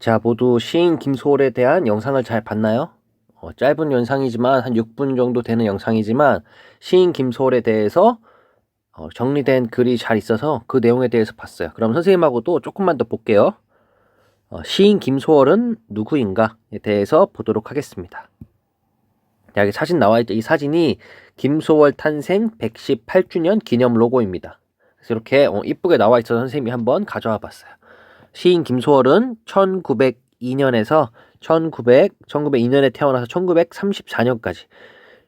자, 모두 시인 김소월에 대한 영상을 잘 봤나요? 짧은 영상이지만 한 6분 정도 되는 영상이지만 시인 김소월에 대해서 정리된 글이 잘 있어서 그 내용에 대해서 봤어요. 그럼 선생님하고도 조금만 더 볼게요. 시인 김소월은 누구인가에 대해서 보도록 하겠습니다. 여기 사진 나와 있죠. 이 사진이 김소월 탄생 118주년 기념 로고입니다. 그래서 이렇게 이쁘게 나와 있어서 선생님이 한번 가져와 봤어요. 시인 김소월은 1902년에서 1902년에 태어나서 1934년까지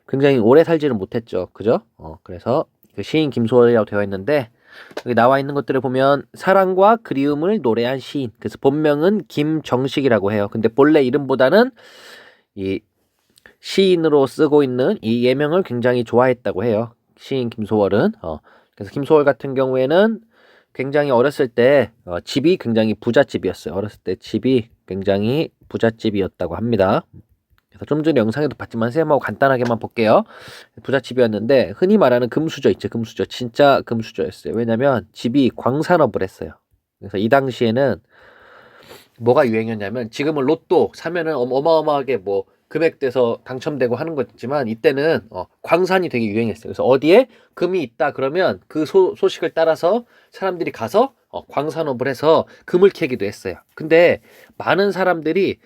굉장히 오래 살지는 못했죠. 그죠? 그래서 그 시인 김소월이라고 되어 있는데 여기 나와 있는 것들을 보면 사랑과 그리움을 노래한 시인. 그래서 본명은 김정식이라고 해요. 근데 본래 이름보다는 이 시인으로 쓰고 있는 이 예명을 굉장히 좋아했다고 해요. 시인 김소월은. 그래서 김소월 같은 경우에는 굉장히 어렸을 때 집이 굉장히 부잣집이었어요. 어렸을 때 집이 굉장히 부잣집이었다고 합니다. 그래서 좀 전에 영상에도 봤지만 선생님하고 간단하게만 볼게요. 부잣집이었는데 흔히 말하는 금수저 있죠. 금수저. 진짜 금수저였어요. 왜냐면 집이 광산업을 했어요. 그래서 이 당시에는 뭐가 유행이었냐면 지금은 로또 사면은 어마어마하게 뭐 금액돼서 당첨되고 하는 거지만 이때는 광산이 되게 유행했어요. 그래서 어디에 금이 있다 그러면 그 소식을 따라서 사람들이 가서 광산업을 해서 금을 캐기도 했어요. 근데 많은 사람들이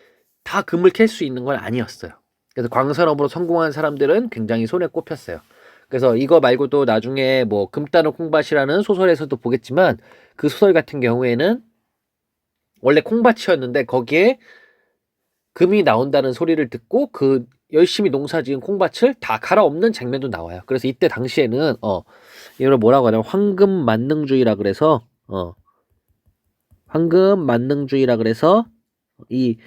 다 금을 캘 수 있는 건 아니었어요. 그래서 광산업으로 성공한 사람들은 굉장히 손에 꼽혔어요. 그래서 이거 말고도 나중에 뭐 금따는 콩밭이라는 소설에서도 보겠지만 그 소설 같은 경우에는 원래 콩밭이었는데 거기에 금이 나온다는 소리를 듣고 그 열심히 농사지은 콩밭을 다 갈아엎는 장면도 나와요. 그래서 이때 당시에는 이걸 뭐라고 하냐면 황금 만능주의라 그래서 황금만능주의라 그래서 이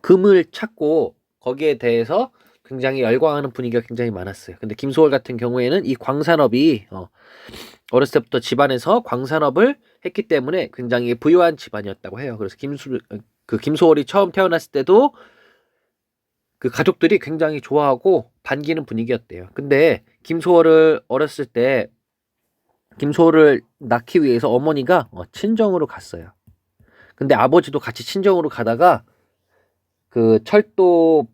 금을 찾고 거기에 대해서 굉장히 열광하는 분위기가 굉장히 많았어요. 근데 김소월 같은 경우에는 이 광산업이 어렸을 때부터 집안에서 광산업을 했기 때문에 굉장히 부유한 집안이었다고 해요. 그래서 김소월이 처음 태어났을 때도 그 가족들이 굉장히 좋아하고 반기는 분위기였대요. 근데 김소월을 어렸을 때 김소월을 낳기 위해서 어머니가 친정으로 갔어요. 근데 아버지도 같이 친정으로 가다가 그 철도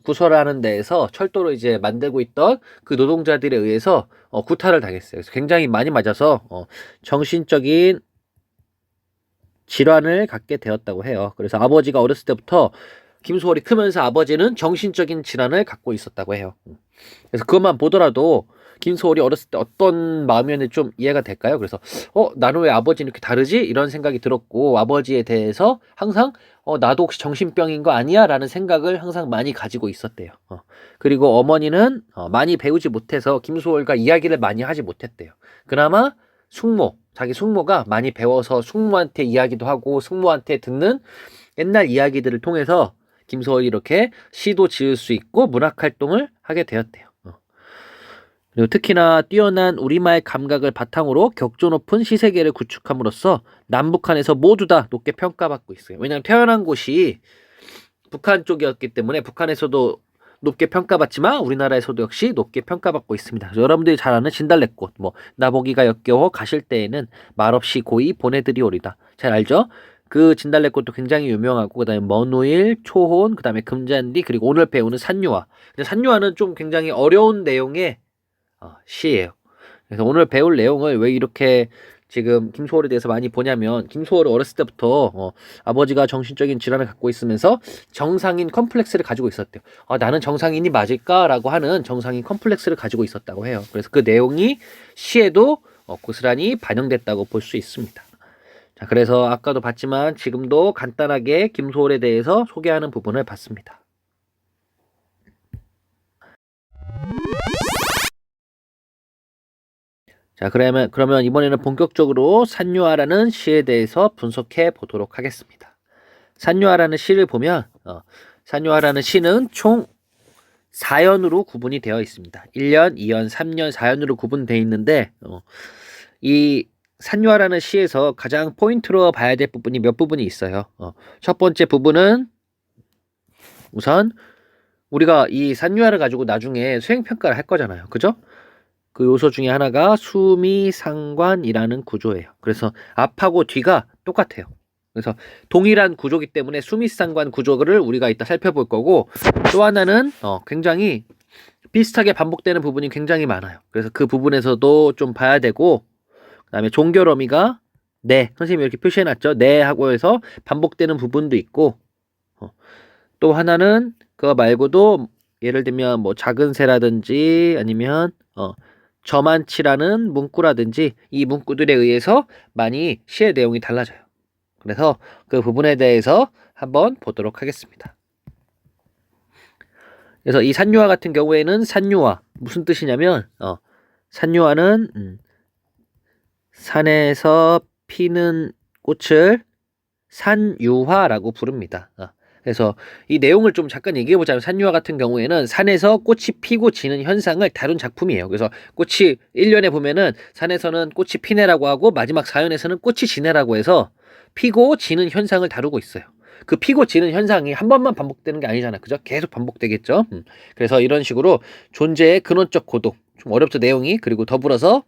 부서라는 데에서 철도를 이제 만들고 있던 그 노동자들에 의해서 구타를 당했어요. 그래서 굉장히 많이 맞아서 정신적인 질환을 갖게 되었다고 해요. 그래서 아버지가 어렸을 때부터 김소월이 크면서 아버지는 정신적인 질환을 갖고 있었다고 해요. 그래서 그것만 보더라도 김소월이 어렸을 때 어떤 마음이었는지 좀 이해가 될까요? 그래서 나는 왜 아버지는 이렇게 다르지? 이런 생각이 들었고 아버지에 대해서 항상 나도 혹시 정신병인 거 아니야? 라는 생각을 항상 많이 가지고 있었대요. 그리고 어머니는 많이 배우지 못해서 김소월과 이야기를 많이 하지 못했대요. 그나마 자기 숙모가 많이 배워서 숙모한테 이야기도 하고 숙모한테 듣는 옛날 이야기들을 통해서 김소월이 이렇게 시도 지을 수 있고 문학활동을 하게 되었대요. 그리고 특히나 뛰어난 우리말 감각을 바탕으로 격조 높은 시세계를 구축함으로써 남북한에서 모두 다 높게 평가받고 있어요. 왜냐하면 태어난 곳이 북한 쪽이었기 때문에 북한에서도 높게 평가받지만 우리나라에서도 역시 높게 평가받고 있습니다. 여러분들이 잘 아는 진달래꽃, 뭐 나보기가 역겨워 가실 때에는 말없이 고이 보내드리오리다. 잘 알죠? 그 진달래꽃도 굉장히 유명하고 그다음에 먼우일, 초혼, 그다음에 금잔디 그리고 오늘 배우는 산유화. 근데 산유화는 좀 굉장히 어려운 내용의 시예요. 그래서 오늘 배울 내용을 왜 이렇게 지금 김소월에 대해서 많이 보냐면 김소월은 어렸을 때부터 아버지가 정신적인 질환을 갖고 있으면서 정상인 컴플렉스를 가지고 있었대요. 나는 정상인이 맞을까라고 하는 정상인 컴플렉스를 가지고 있었다고 해요. 그래서 그 내용이 시에도 고스란히 반영됐다고 볼 수 있습니다. 자, 그래서 아까도 봤지만 지금도 간단하게 김소월에 대해서 소개하는 부분을 봤습니다. 자, 그러면 이번에는 본격적으로 산유화라는 시에 대해서 분석해 보도록 하겠습니다. 산유화라는 시를 보면 산유화라는 시는 총 4연으로 구분이 되어 있습니다. 1년, 2년, 3년, 4연으로 구분되어 있는데 이 산유화라는 시에서 가장 포인트로 봐야 될 부분이 몇 부분이 있어요. 첫 번째 부분은 우선 우리가 이 산유화를 가지고 나중에 수행평가를 할 거잖아요. 그죠? 그 요소 중에 하나가 수미상관이라는 구조예요. 그래서 앞하고 뒤가 똑같아요. 그래서 동일한 구조기 때문에 수미상관 구조를 우리가 이따 살펴볼 거고, 또 하나는 굉장히 비슷하게 반복되는 부분이 굉장히 많아요. 그래서 그 부분에서도 좀 봐야 되고, 그다음에 종결 어미가 네, 선생님이 이렇게 표시해놨죠. 네 하고 해서 반복되는 부분도 있고, 또 하나는 그거 말고도 예를 들면 뭐 작은 새라든지 아니면 저만치라는 문구라든지 이 문구들에 의해서 많이 시의 내용이 달라져요. 그래서 그 부분에 대해서 한번 보도록 하겠습니다. 그래서 이 산유화 같은 경우에는 산유화 무슨 뜻이냐면 산유화는 산에서 피는 꽃을 산유화라고 부릅니다. 그래서 이 내용을 좀 잠깐 얘기해보자면 산유화 같은 경우에는 산에서 꽃이 피고 지는 현상을 다룬 작품이에요. 그래서 꽃이 1년에 보면은 산에서는 꽃이 피네라고 하고 마지막 4연에서는 꽃이 지네라고 해서 피고 지는 현상을 다루고 있어요. 그 피고 지는 현상이 한 번만 반복되는 게 아니잖아. 그죠? 계속 반복되겠죠. 그래서 이런 식으로 존재의 근원적 고도, 좀 어렵죠 내용이. 그리고 더불어서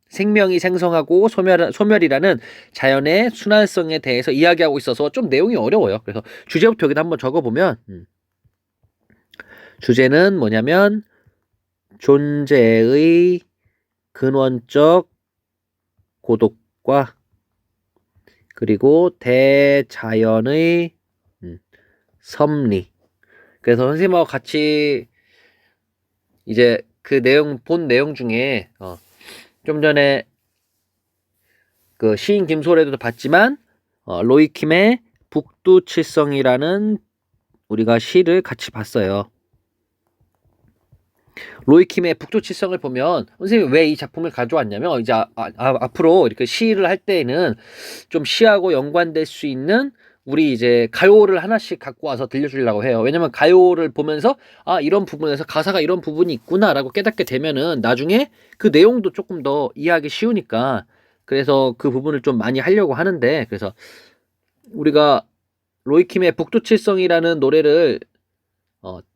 생명이 생성하고 소멸이라는 자연의 순환성에 대해서 이야기하고 있어서 좀 내용이 어려워요. 그래서 주제부터 여기다 한번 적어보면 주제는 뭐냐면 존재의 근원적 고독과 그리고 대자연의 섭리. 그래서 선생님하고 같이 이제 그 내용 본 내용 중에 좀 전에 그 시인 김소래도 봤지만 로이킴의 북두칠성이라는 우리가 시를 같이 봤어요. 로이킴의 북두칠성을 보면 선생님이 왜 이 작품을 가져왔냐면 이제 앞으로 이렇게 시를 할 때에는 좀 시하고 연관될 수 있는 우리 이제 가요를 하나씩 갖고 와서 들려주려고 해요. 왜냐면 가요를 보면서 이런 부분에서 가사가 이런 부분이 있구나라고 깨닫게 되면은 나중에 그 내용도 조금 더 이해하기 쉬우니까 그래서 그 부분을 좀 많이 하려고 하는데 그래서 우리가 로이킴의 북두칠성이라는 노래를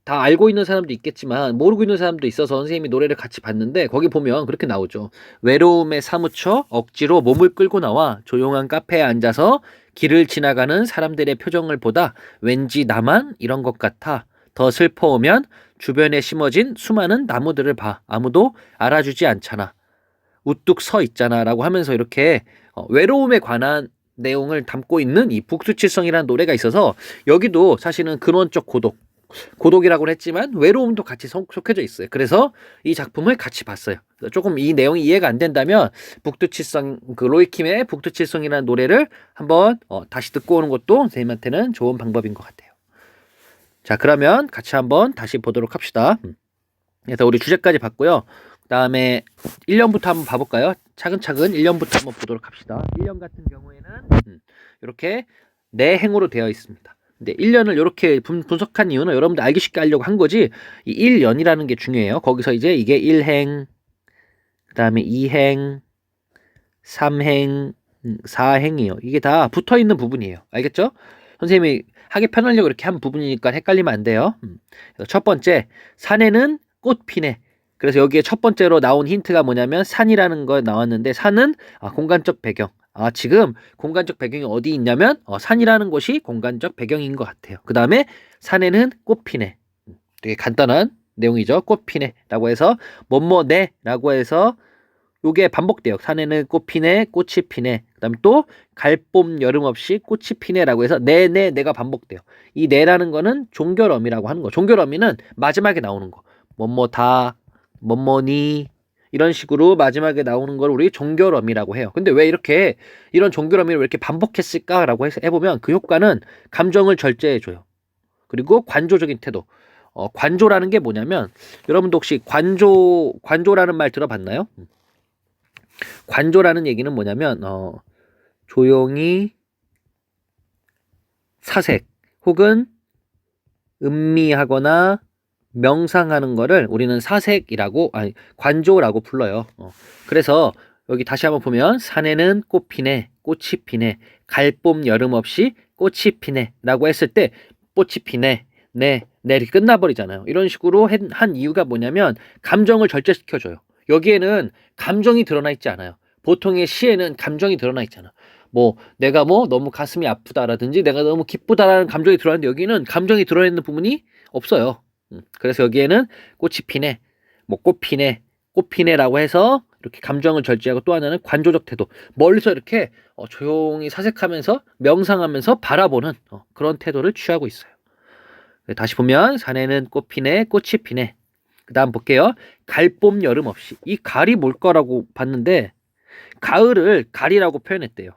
다 알고 있는 사람도 있겠지만 모르고 있는 사람도 있어서 선생님이 노래를 같이 봤는데 거기 보면 그렇게 나오죠. 외로움에 사무쳐 억지로 몸을 끌고 나와 조용한 카페에 앉아서 길을 지나가는 사람들의 표정을 보다 왠지 나만 이런 것 같아. 더 슬퍼오면 주변에 심어진 수많은 나무들을 봐. 아무도 알아주지 않잖아. 우뚝 서 있잖아 라고 하면서 이렇게 외로움에 관한 내용을 담고 있는 이 북두칠성이라는 노래가 있어서 여기도 사실은 근원적 고독이라고는 했지만 외로움도 같이 속해져 있어요. 그래서 이 작품을 같이 봤어요. 조금 이 내용이 이해가 안 된다면 북두칠성 그 로이킴의 북두칠성이라는 노래를 한번 다시 듣고 오는 것도 선생님한테는 좋은 방법인 것 같아요. 자, 그러면 같이 한번 다시 보도록 합시다. 그래서 우리 주제까지 봤고요. 그 다음에 1년부터 한번 봐볼까요? 차근차근 1년부터 한번 보도록 합시다. 1년 같은 경우에는 이렇게 네 행으로 되어 있습니다. 근데 1년을 이렇게 분석한 이유는 여러분들 알기 쉽게 하려고 한 거지 이 1년이라는 게 중요해요. 거기서 이제 이게 1행, 그 다음에 2행, 3행, 4행이에요. 이게 다 붙어있는 부분이에요. 알겠죠? 선생님이 하기 편하려고 이렇게 한 부분이니까 헷갈리면 안 돼요. 그래서 첫 번째, 산에는 꽃 피네. 그래서 여기에 첫 번째로 나온 힌트가 뭐냐면 산이라는 거 나왔는데 산은 공간적 배경. 지금 공간적 배경이 어디 있냐면 산이라는 곳이 공간적 배경인 것 같아요. 그 다음에 산에는 꽃 피네. 되게 간단한 내용이죠. 꽃 피네 라고 해서 뭐뭐네 라고 해서 요게 반복돼요. 산에는 꽃 피네, 꽃이 피네. 그 다음에 또 갈봄 여름 없이 꽃이 피네라고 해서 네가 반복돼요. 이 네라는 거는 종결어미라고 하는 거. 종결어미는 마지막에 나오는 거. 뭐뭐다, 뭐뭐니 이런 식으로 마지막에 나오는 걸 우리 종결어미라고 해요. 근데 왜 이렇게 이런 종결어미를 왜 이렇게 반복했을까라고 해보면 그 효과는 감정을 절제해줘요. 그리고 관조적인 태도. 관조라는 게 뭐냐면 여러분도 혹시 관조라는 말 들어봤나요? 관조라는 얘기는 뭐냐면 조용히 사색 혹은 음미하거나 명상하는 거를 우리는 관조라고 불러요. 그래서 여기 다시 한번 보면 산에는 꽃 피네, 꽃이 피네, 갈봄 여름 없이 꽃이 피네 라고 했을 때 꽃이 피네, 네 이렇게 끝나버리잖아요. 이런 식으로 한 이유가 뭐냐면 감정을 절제시켜줘요. 여기에는 감정이 드러나 있지 않아요. 보통의 시에는 감정이 드러나 있잖아. 뭐 내가 뭐 너무 가슴이 아프다라든지 내가 너무 기쁘다라는 감정이 들어왔는데 여기는 감정이 들어있는 부분이 없어요. 그래서 여기에는 꽃이 피네, 뭐 꽃피네, 꽃피네라고 해서 이렇게 감정을 절제하고, 또 하나는 관조적 태도, 멀리서 이렇게 조용히 사색하면서 명상하면서 바라보는 그런 태도를 취하고 있어요. 다시 보면 산에는 꽃 피네, 꽃이 피네. 그 다음 볼게요. 갈봄 여름 없이. 이 갈이 뭘 거라고 봤는데 가을을 갈이라고 표현했대요.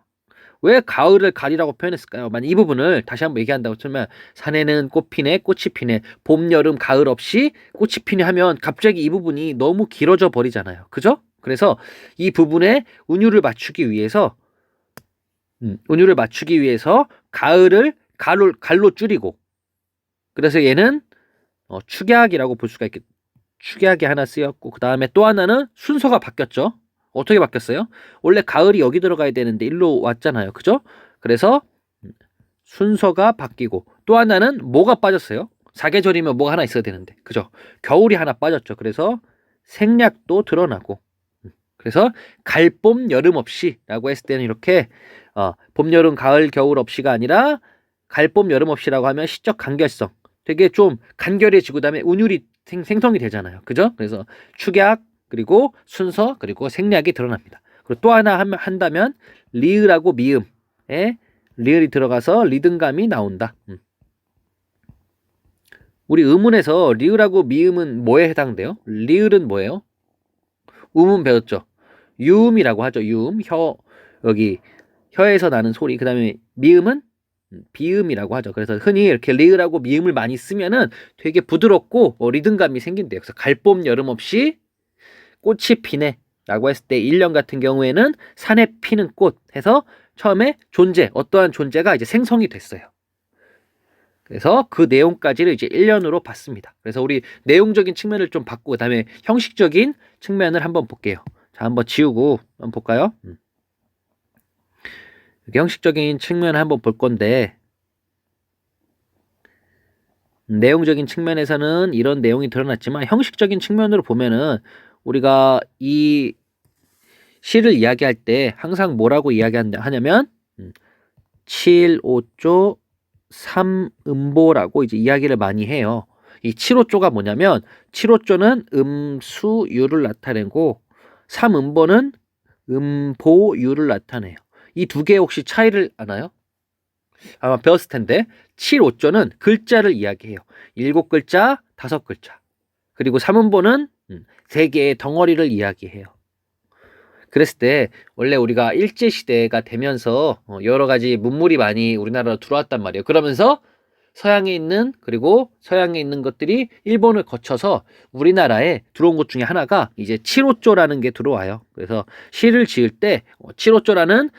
왜 가을을 갈이라고 표현했을까요? 만약 이 부분을 다시 한번 얘기한다고 치면 산에는 꽃 피네, 꽃이 피네, 봄, 여름, 가을 없이 꽃이 피네 하면 갑자기 이 부분이 너무 길어져 버리잖아요. 그죠? 그래서 이 부분에 운율을 맞추기 위해서 가을을 갈로 줄이고, 그래서 얘는 축약이라고 볼 수가 있겠죠. 축약이 하나 쓰였고, 그 다음에 또 하나는 순서가 바뀌었죠. 어떻게 바뀌었어요? 원래 가을이 여기 들어가야 되는데 일로 왔잖아요. 그죠? 그래서 순서가 바뀌고, 또 하나는 뭐가 빠졌어요? 사계절이면 뭐가 하나 있어야 되는데, 그죠? 겨울이 하나 빠졌죠. 그래서 생략도 드러나고, 그래서 갈봄 여름 없이 라고 했을 때는 이렇게 봄, 여름, 가을, 겨울 없이가 아니라 갈봄 여름 없이라고 하면 시적 간결성, 되게 좀 간결해지고, 그다음에 운율이 생성이 되잖아요. 그죠? 그래서 축약, 그리고 순서, 그리고 생략이 드러납니다. 그리고 또 하나 한다면 리을하고 미음에 리을이 들어가서 리듬감이 나온다. 우리 의문에서 리을하고 미음은 뭐에 해당돼요? 리을은 뭐예요? 음은 배웠죠. 유음이라고 하죠. 유음, 여기 혀에서 나는 소리. 그 다음에 미음은 비음이라고 하죠. 그래서 흔히 이렇게 리을하고 미음을 많이 쓰면은 되게 부드럽고 리듬감이 생긴대요. 그래서 갈봄 여름 없이 꽃이 피네 라고 했을 때 1년 같은 경우에는 산에 피는 꽃 해서 처음에 어떠한 존재가 이제 생성이 됐어요. 그래서 그 내용까지를 이제 1년으로 봤습니다. 그래서 우리 내용적인 측면을 좀 봤고, 그 다음에 형식적인 측면을 한번 볼게요. 자, 한번 지우고 한번 볼까요? 형식적인 측면을 한번 볼 건데, 내용적인 측면에서는 이런 내용이 드러났지만 형식적인 측면으로 보면은 우리가 이 시를 이야기할 때 항상 뭐라고 이야기하냐면 7, 5조, 3음보라고 이제 이야기를 많이 해요. 이 7호조가 뭐냐면 7호조는 음수유를 나타내고 3음보는 음보유를 나타내요. 이 두 개 혹시 차이를 아나요? 아마 배웠을 텐데 7호조는 글자를 이야기해요. 7글자, 5글자. 그리고 3음보는 3개의 덩어리를 이야기해요. 그랬을 때 원래 우리가 일제시대가 되면서 여러 가지 문물이 많이 우리나라로 들어왔단 말이에요. 그러면서 서양에 있는 것들이 일본을 거쳐서 우리나라에 들어온 것 중에 하나가 이제 7호조라는 게 들어와요. 그래서 시를 지을 때 7호조라는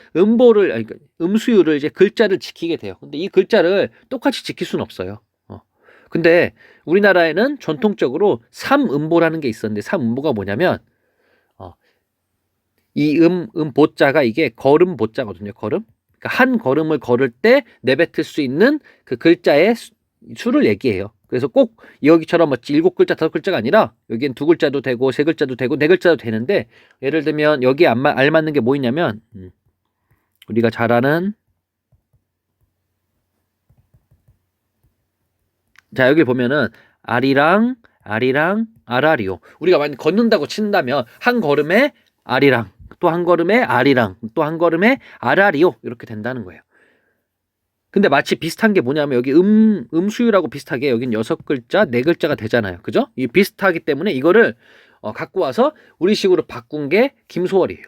음수율을 이제 글자를 지키게 돼요. 근데 이 글자를 똑같이 지킬 수는 없어요. 근데 우리나라에는 전통적으로 3음보라는 게 있었는데 3음보가 뭐냐면 이 보자가 이게 걸음 보자거든요. 걸음. 그러니까 한 걸음을 걸을 때 내뱉을 수 있는 그 글자의 수를 얘기해요. 그래서 꼭 여기처럼 7글자, 5글자가 아니라 여기엔 2글자도 되고 3글자도 되고 4글자도 되는데, 예를 들면 여기에 알맞는 게 뭐 있냐면 우리가 잘 아는, 자 여기 보면은 아리랑, 아라리오. 우리가 만약 걷는다고 친다면 한 걸음에 아리랑, 또 한 걸음에 아리랑, 또 한 걸음에 아라리오, 이렇게 된다는 거예요. 근데 마치 비슷한 게 뭐냐면 여기 음수유라고 비슷하게 여긴 6글자, 4글자가 되잖아요. 그죠? 이 비슷하기 때문에 이거를 갖고 와서 우리식으로 바꾼 게 김소월이에요.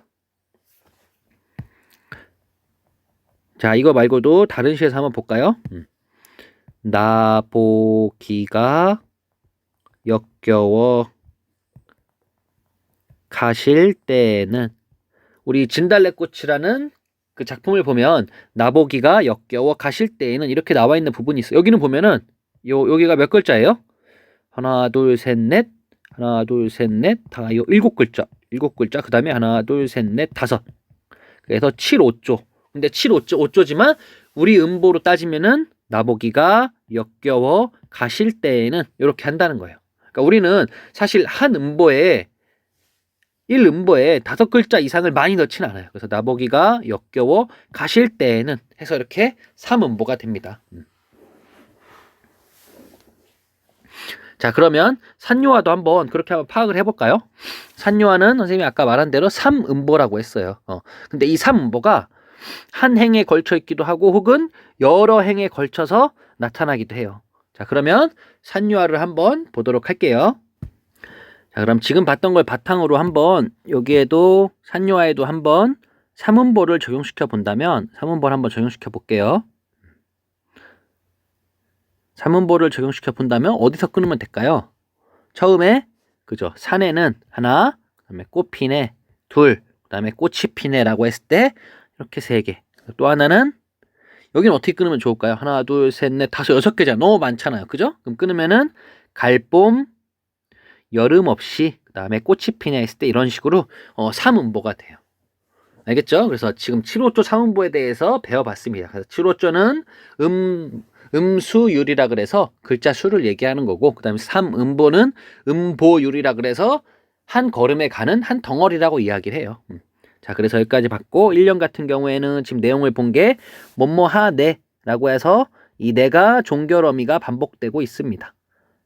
자, 이거 말고도 다른 시에서 한번 볼까요? 나보기가 역겨워 가실 때는, 우리 진달래꽃이라는 그 작품을 보면 나보기가 역겨워 가실 때에는 이렇게 나와 있는 부분이 있어요. 여기는 보면은 여기가 몇 글자예요? 하나, 둘, 셋, 넷. 하나, 둘, 셋, 넷. 다 7글자. 7글자. 그 다음에 하나, 둘, 셋, 넷, 5. 그래서 7, 5조. 근데 7, 5조지만 우리 음보로 따지면은 나보기가 역겨워 가실 때에는 이렇게 한다는 거예요. 그러니까 우리는 사실 한 음보에 1음보에 5글자 이상을 많이 넣진 않아요. 그래서 나보기가 역겨워 가실 때에는 해서 이렇게 3음보가 됩니다. 자, 그러면 산유화도 한번 그렇게 한번 파악을 해볼까요? 산유화는 선생님이 아까 말한 대로 3음보라고 했어요. 근데 이 3음보가 한 행에 걸쳐 있기도 하고 혹은 여러 행에 걸쳐서 나타나기도 해요. 자, 그러면 산유화를 한번 보도록 할게요. 자, 그럼 지금 봤던 걸 바탕으로 한번 여기에도 산유화에도 한번 3음보를 적용시켜 본다면 3음보를 한번 적용시켜 볼게요. 3음보를 적용시켜 본다면 어디서 끊으면 될까요? 처음에 그죠? 산에는 하나, 그다음에 꽃피네 둘, 그다음에 꽃이 피네라고 했을 때 이렇게 3개. 또 하나는 여기는 어떻게 끊으면 좋을까요? 하나, 둘, 셋, 넷, 다섯, 6개잖아요. 너무 많잖아요. 그죠? 그럼 끊으면은 갈봄, 여름 없이, 그다음에 꽃이 피네 했을 때 이런 식으로 3음보가 돼요. 알겠죠? 그래서 지금 7호조 3음보에 대해서 배워봤습니다. 그래서 7호조는 음수율이라 그래서 글자 수를 얘기하는 거고, 그 다음에 3음보는 음보율이라 그래서 한 걸음에 가는 한 덩어리라고 이야기를 해요. 자, 그래서 여기까지 봤고 1년 같은 경우에는 지금 내용을 본 게 뭐뭐하네라고 해서 이 네가 종결 어미가 반복되고 있습니다.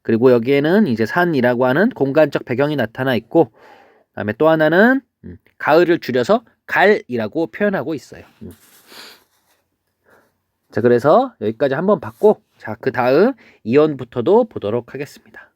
그리고 여기에는 이제 산이라고 하는 공간적 배경이 나타나 있고, 그다음에 또 하나는 가을을 줄여서 갈이라고 표현하고 있어요. 자, 그래서 여기까지 한번 봤고, 자, 그 다음 이언부터도 보도록 하겠습니다.